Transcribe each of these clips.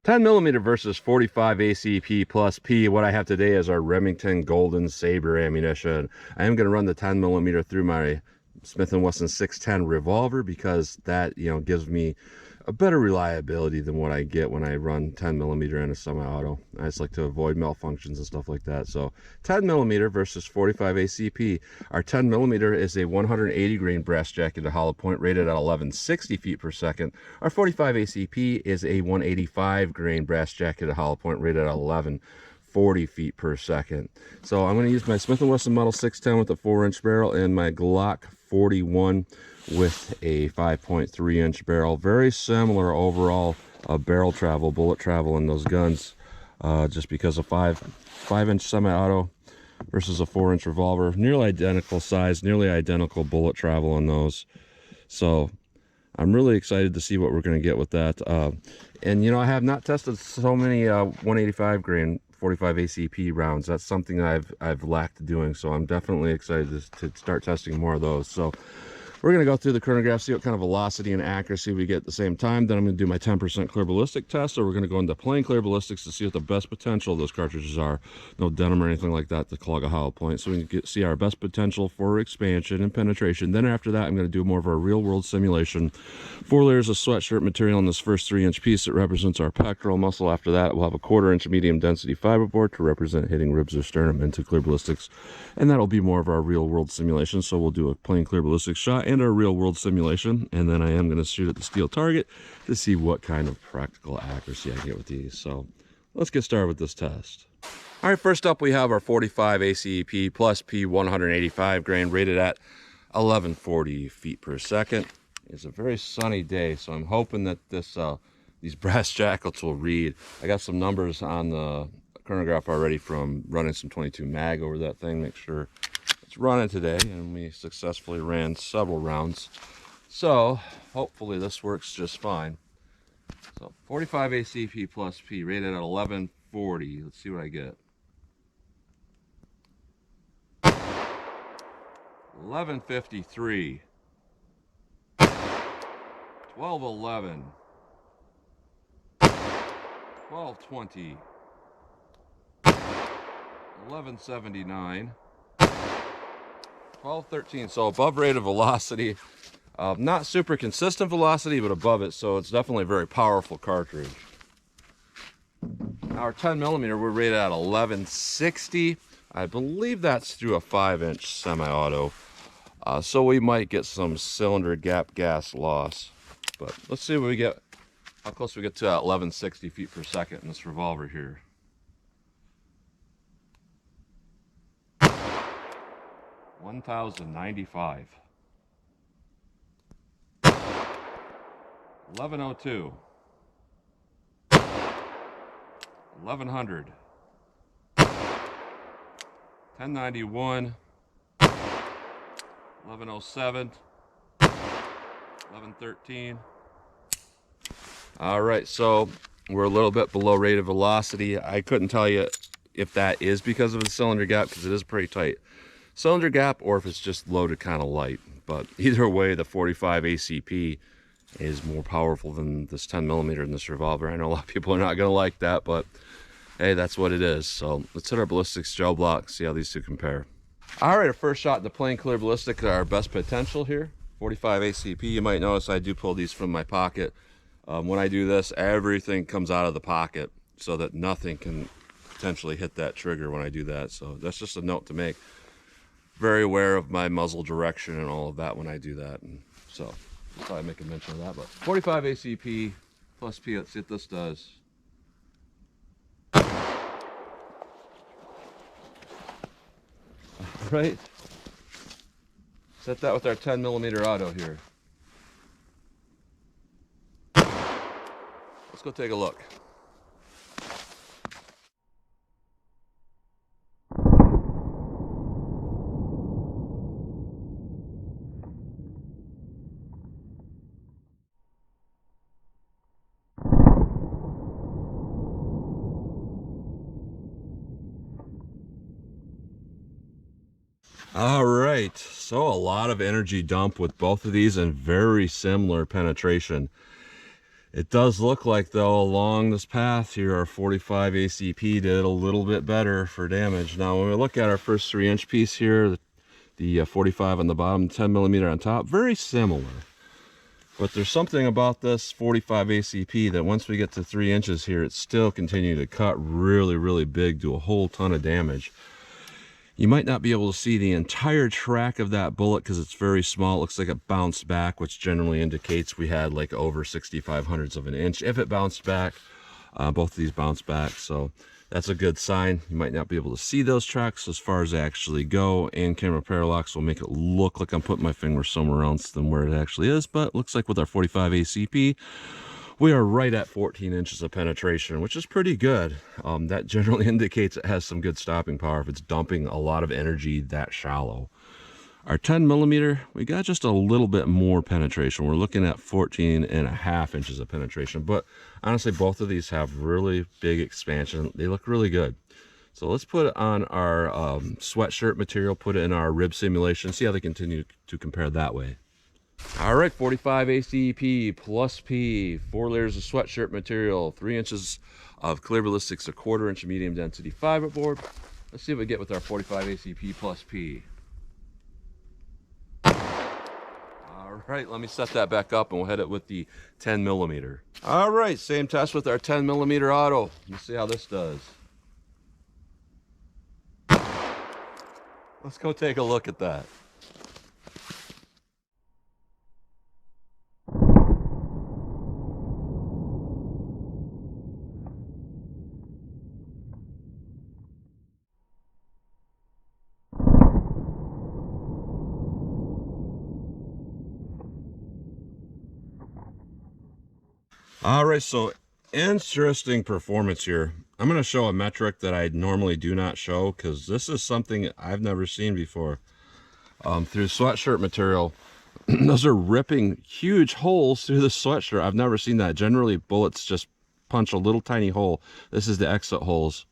10 millimeter versus 45 ACP plus P. What I have today is our Remington Golden Saber ammunition. I am going to run the 10 millimeter through my Smith & Wesson 610 revolver because that, gives me a better reliability than what I get when I run 10 millimeter in a semi-auto. I just like to avoid malfunctions and stuff like that. So 10 millimeter versus 45 ACP. Our 10 millimeter is a 180 grain brass jacketed hollow point rated at 1160 feet per second. Our 45 ACP is a 185 grain brass jacketed hollow point rated at 1140 feet per second. So I'm going to use my Smith & Wesson Model 610 with a 4-inch barrel and my Glock 41 with a 5.3-inch barrel. Very similar overall barrel travel, bullet travel in those guns, just because of 5-inch semi-auto versus a 4-inch revolver. Nearly identical size, nearly identical bullet travel in those. So I'm really excited to see what we're going to get with that. And I have not tested so many 185 grain 45 ACP rounds. That's something I've lacked doing, so I'm definitely excited to start testing more of those. So we're going to go through the chronograph, see what kind of velocity and accuracy we get at the same time. Then I'm going to do my 10% clear ballistic test. So we're going to go into plain clear ballistics to see what the best potential of those cartridges are. No denim or anything like that to clog a hollow point. So we can see our best potential for expansion and penetration. Then after that, I'm going to do more of our real world simulation. 4 layers of sweatshirt material on this first 3-inch piece that represents our pectoral muscle. After that, we'll have a 1/4-inch medium density fiberboard to represent hitting ribs or sternum into clear ballistics. And that'll be more of our real world simulation. So we'll do a plain clear ballistics shot and our real world simulation, and then I am going to shoot at the steel target to see what kind of practical accuracy I get with these. So let's get started with this test. All right, first up we have our 45 ACP plus P 185 grain rated at 1140 feet per second. It's a very sunny day, so I'm hoping that these brass jackets will read. I got some numbers on the chronograph already from running some 22 mag over that thing, make sure it's running today, and we successfully ran several rounds, so hopefully this works just fine. So 45 ACP plus P rated at 1140. Let's see what I get. 1153, 1211, 1220, 1179, 1213. So above rated velocity, not super consistent velocity, but above it, so it's definitely a very powerful cartridge. Our 10 millimeter we're rated at 1160. I believe that's through a 5-inch semi-auto, so we might get some cylinder gap gas loss, but let's see what we get, how close we get to that 1160 feet per second in this revolver here. 1095, 1102, 1100, 1091, 1107, 1113. All right, so we're a little bit below rated velocity. I couldn't tell you if that is because of the cylinder gap, because it is pretty tight cylinder gap, or if it's just loaded kind of light. But either way, the 45 ACP is more powerful than this 10 millimeter in this revolver. I know a lot of people are not going to like that, but hey, that's what it is. So let's hit our ballistics gel block, see how these two compare. All right, our first shot in the plain clear ballistic, our best potential here, 45 ACP. You might notice I do pull these from my pocket. When I do this, everything comes out of the pocket so that nothing can potentially hit that trigger when I do that. So that's just a note to make. Very aware of my muzzle direction and all of that when I do that. And so just thought I'd make a mention of that. But 45 ACP plus P, let's see what this does. All right. Set that with our 10 millimeter auto here. Let's go take a look. All right, so a lot of energy dump with both of these and very similar penetration. It does look like, though, along this path here, our 45 ACP did a little bit better for damage. Now, when we look at our first 3-inch piece here, the 45 on the bottom, 10 millimeter on top, very similar. But there's something about this 45 ACP that once we get to 3 inches here, it's still continuing to cut really, really big, do a whole ton of damage. You might not be able to see the entire track of that bullet because it's very small. It looks like it bounced back, which generally indicates we had like over 65/100ths of an inch. If it bounced back, both of these bounced back, so that's a good sign. You might not be able to see those tracks as far as they actually go, and camera parallax will make it look like I'm putting my finger somewhere else than where it actually is. But it looks like with our 45 ACP, we are right at 14 inches of penetration, which is pretty good. That generally indicates it has some good stopping power if it's dumping a lot of energy that shallow. Our 10 millimeter, we got just a little bit more penetration. We're looking at 14.5 inches of penetration, but honestly, both of these have really big expansion. They look really good. So let's put it on our sweatshirt material, put it in our rib simulation, see how they continue to compare that way. All right, 45 ACP plus P, 4 layers of sweatshirt material, 3 inches of clear ballistics, a 1/4 inch medium density fiberboard. Let's see what we get with our 45 ACP plus P. All right, let me set that back up and we'll hit it with the 10 millimeter. All right, same test with our 10 millimeter auto. Let's see how this does. Let's go take a look at that. All right, so interesting performance here. I'm going to show a metric that I normally do not show because this is something I've never seen before. Through sweatshirt material, those are ripping huge holes through the sweatshirt. I've never seen that. Generally, bullets just punch a little tiny hole. This is the exit holes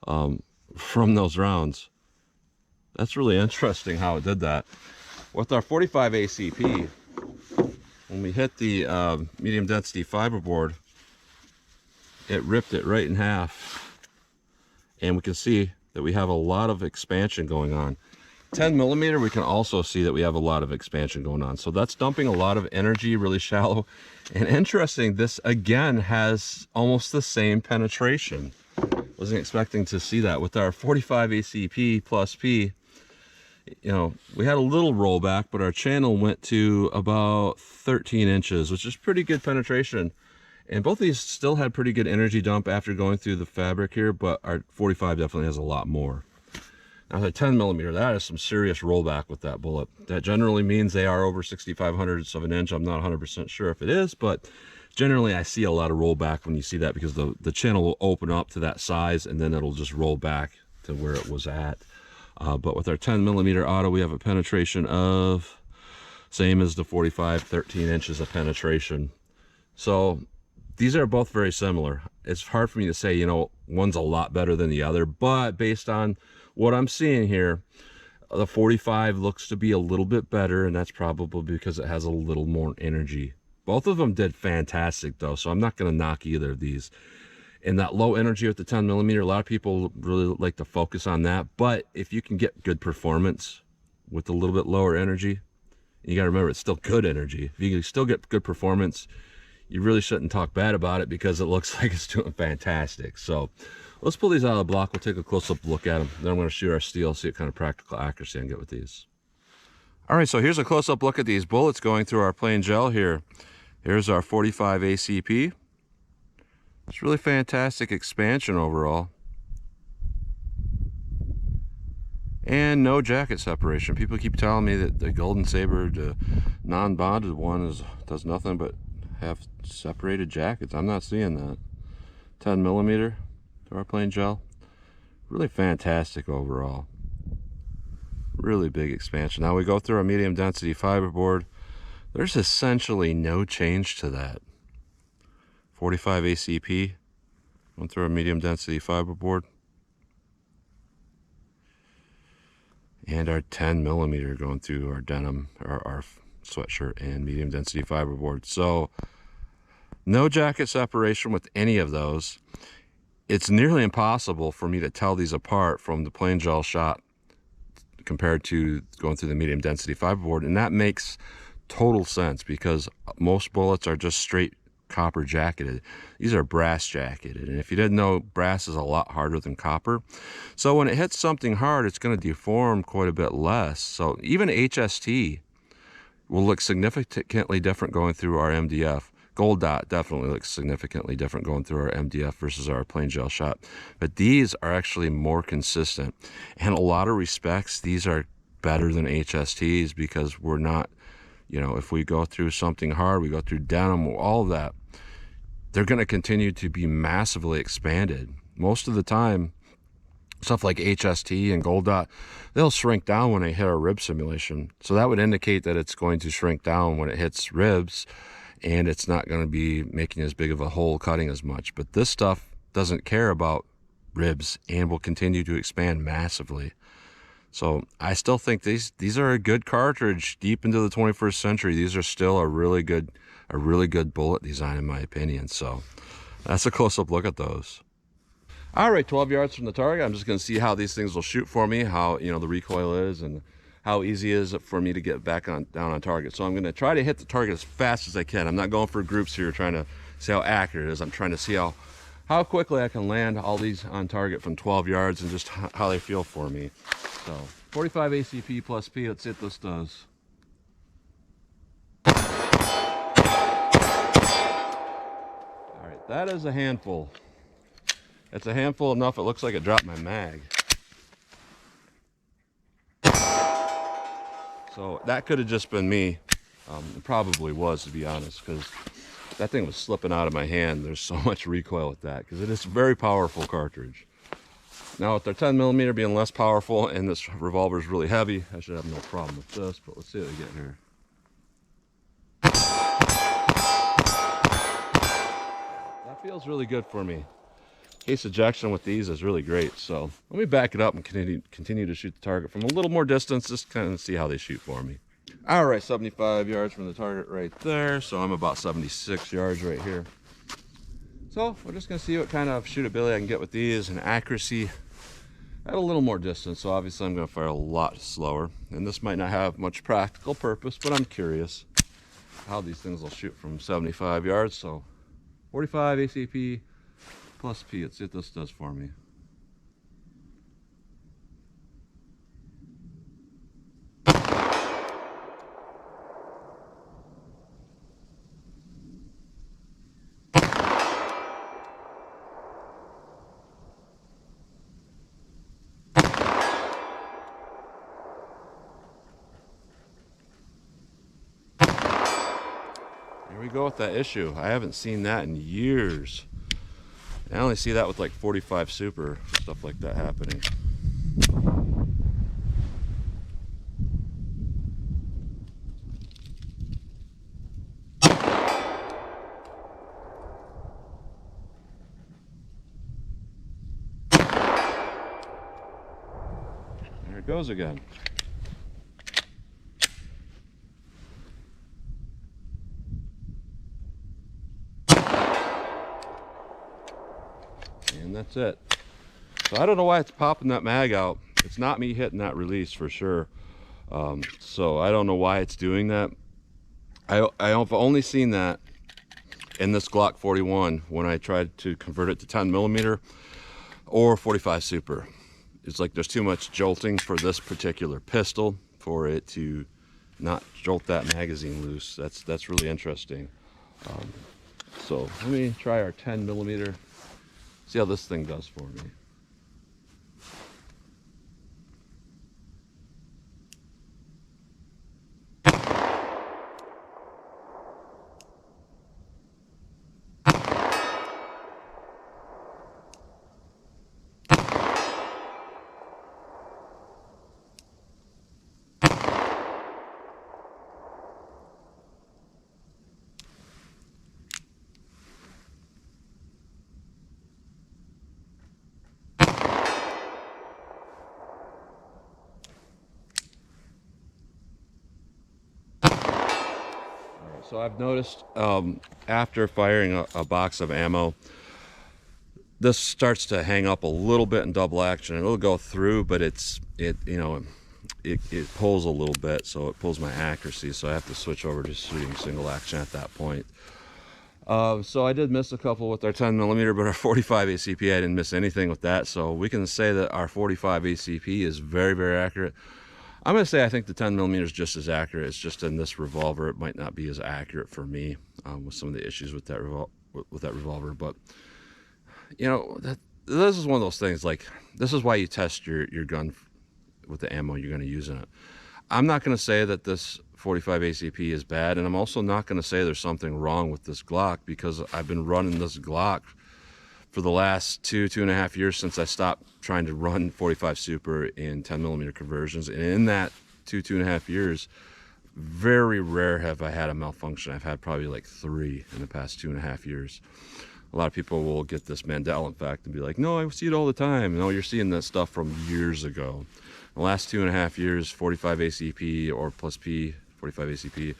from those rounds. That's really interesting how it did that. With our 45 ACP, when we hit the medium density fiberboard, it ripped it right in half. And we can see that we have a lot of expansion going on. 10 millimeter, we can also see that we have a lot of expansion going on. So that's dumping a lot of energy really shallow. And interesting, this again has almost the same penetration. Wasn't expecting to see that. With our 45 ACP plus P, you know, we had a little rollback, but our channel went to about 13 inches, which is pretty good penetration. And both of these still had pretty good energy dump after going through the fabric here, but our 45 definitely has a lot more. Now the 10 millimeter, that is some serious rollback with that bullet. That generally means they are over 65/100ths of an inch. I'm not 100% sure if it is, but generally I see a lot of rollback when you see that because the channel will open up to that size and then it'll just roll back to where it was at. But with our 10 millimeter auto, we have a penetration of, same as the 45, 13 inches of penetration. So these are both very similar. It's hard for me to say, you know, one's a lot better than the other, but based on what I'm seeing here, the 45 looks to be a little bit better, and that's probably because it has a little more energy. Both of them did fantastic though, so I'm not going to knock either of these. And that low energy with the 10 millimeter, a lot of people really like to focus on that. But if you can get good performance with a little bit lower energy, you got to remember it's still good energy. If you can still get good performance, you really shouldn't talk bad about it because it looks like it's doing fantastic. So let's pull these out of the block. We'll take a close-up look at them. Then I'm going to shoot our steel, see what kind of practical accuracy I can get with these. All right, so here's a close-up look at these bullets going through our plain gel here. Here's our 45 ACP. It's really fantastic expansion overall. And no jacket separation. People keep telling me that the Golden Saber, the non-bonded one, does nothing but have separated jackets. I'm not seeing that. 10 millimeter to our plain gel. Really fantastic overall. Really big expansion. Now we go through our medium density fiberboard. There's essentially no change to that. 45 ACP, going through a medium density fiberboard. And our 10 millimeter going through our denim, our sweatshirt and medium density fiberboard. So No jacket separation with any of those. It's nearly impossible for me to tell these apart from the plain gel shot compared to going through the medium density fiberboard, and that makes total sense because most bullets are just straight copper jacketed. These are brass jacketed, and if you didn't know, brass is a lot harder than copper, so when it hits something hard, it's going to deform quite a bit less. So even HST will look significantly different going through our MDF. Gold dot definitely looks significantly different going through our MDF versus our plain gel shot, but these are actually more consistent. And a lot of respects, these are better than HSTs because we're not, you know, if we go through something hard, we go through denim, all of that, they're going to continue to be massively expanded. Most of the time, stuff like HST and gold dot, they'll shrink down when they hit our rib simulation. So that would indicate that it's going to shrink down when it hits ribs, and it's not going to be making as big of a hole cutting as much. But this stuff doesn't care about ribs and will continue to expand massively. So I still think these are a good cartridge deep into the 21st century. These are still a really good bullet design in my opinion. So that's a close-up look at those. All right, 12 yards from the target. I'm just going to see how these things will shoot for me, how, you know, the recoil is, and how easy it is for me to get back down on target. So I'm going to try to hit the target as fast as I can. I'm not going for groups here trying to see how accurate it is. I'm trying to see how quickly I can land all these on target from 12 yards and just how they feel for me. So 45 ACP+P, let's see what this does. All right, that is a handful. It's a handful enough, it looks like it dropped my mag. So that could have just been me. It probably was, to be honest, because that thing was slipping out of my hand. There's so much recoil with that, because it is a very powerful cartridge. Now with their 10mm being less powerful and this revolver is really heavy, I should have no problem with this, but let's see what we get here. That feels really good for me. Case ejection with these is really great. So let me back it up and continue to shoot the target from a little more distance, just kind of see how they shoot for me. All right, 75 yards from the target right there. So I'm about 76 yards right here. So we're just gonna see what kind of shootability I can get with these and accuracy at a little more distance. So obviously I'm gonna fire a lot slower, and this might not have much practical purpose, but I'm curious how these things will shoot from 75 yards. So 45 ACP+P, let's see what this does for me. Here we go with that issue. I haven't seen that in years. I only see that with like 45 Super, stuff like that happening. There it goes again. And that's it. So I don't know why it's popping that mag out. It's not me hitting that release for sure. So I don't know why it's doing that. I've only seen that in this Glock 41 when I tried to convert it to 10mm or 45 Super. It's like there's too much jolting for this particular pistol for it to not jolt that magazine loose. That's really interesting. So let me try our 10mm. See how this thing does for me. So I've noticed after firing a box of ammo, this starts to hang up a little bit in double action. It'll go through, but it pulls a little bit, so it pulls my accuracy. So I have to switch over to shooting single action at that point. So I did miss a couple with our 10mm, but our 45 ACP, I didn't miss anything with that. So we can say that our 45 ACP is very, very accurate. I'm going to say I think the 10mm is just as accurate. It's just in this revolver, it might not be as accurate for me with some of the issues with that revolver. But you know, this is one of those things. Like, this is why you test your gun with the ammo you're going to use in it. I'm not going to say that this 45 ACP is bad, and I'm also not going to say there's something wrong with this Glock, because I've been running this Glock for the last 2.5 years since I stopped trying to run 45 Super in 10mm conversions. And in that 2.5 years, very rare have I had a malfunction. I've had probably like 3 in the past 2.5 years. A lot of people will get this Mandela effect and be like, no, I see it all the time. No, you're seeing that stuff from years ago. The last 2.5 years, 45 ACP or plus P, 45 ACP,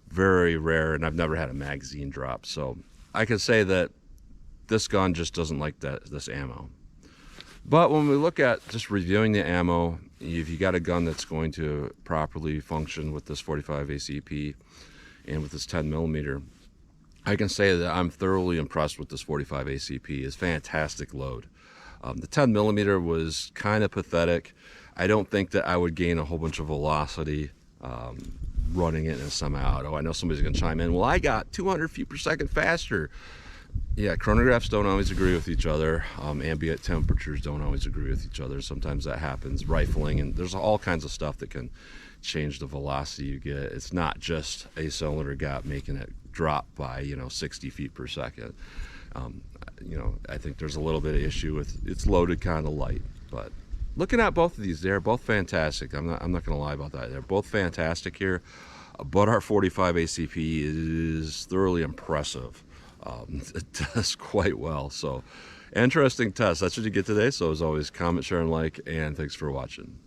very rare, and I've never had a magazine drop. So I could say that this gun just doesn't like this ammo. But when we look at just reviewing the ammo, if you got a gun that's going to properly function with this 45 ACP and with this 10mm, I can say that I'm thoroughly impressed with this 45 ACP. It's fantastic load. The 10mm was kind of pathetic. I don't think that I would gain a whole bunch of velocity running it in a semi-auto. I know somebody's going to chime in, well, I got 200 feet per second faster. Yeah, chronographs don't always agree with each other. Ambient temperatures don't always agree with each other. Sometimes that happens. Rifling, and there's all kinds of stuff that can change the velocity you get. It's not just a cylinder gap making it drop by 60 feet per second. I think there's a little bit of issue with it's loaded kind of light. But looking at both of these, they're both fantastic. I'm not going to lie about that. They're both fantastic here. But our 45 ACP is thoroughly impressive. It does quite well. So interesting test. That's what you get today. So as always, comment, share, and like, and thanks for watching.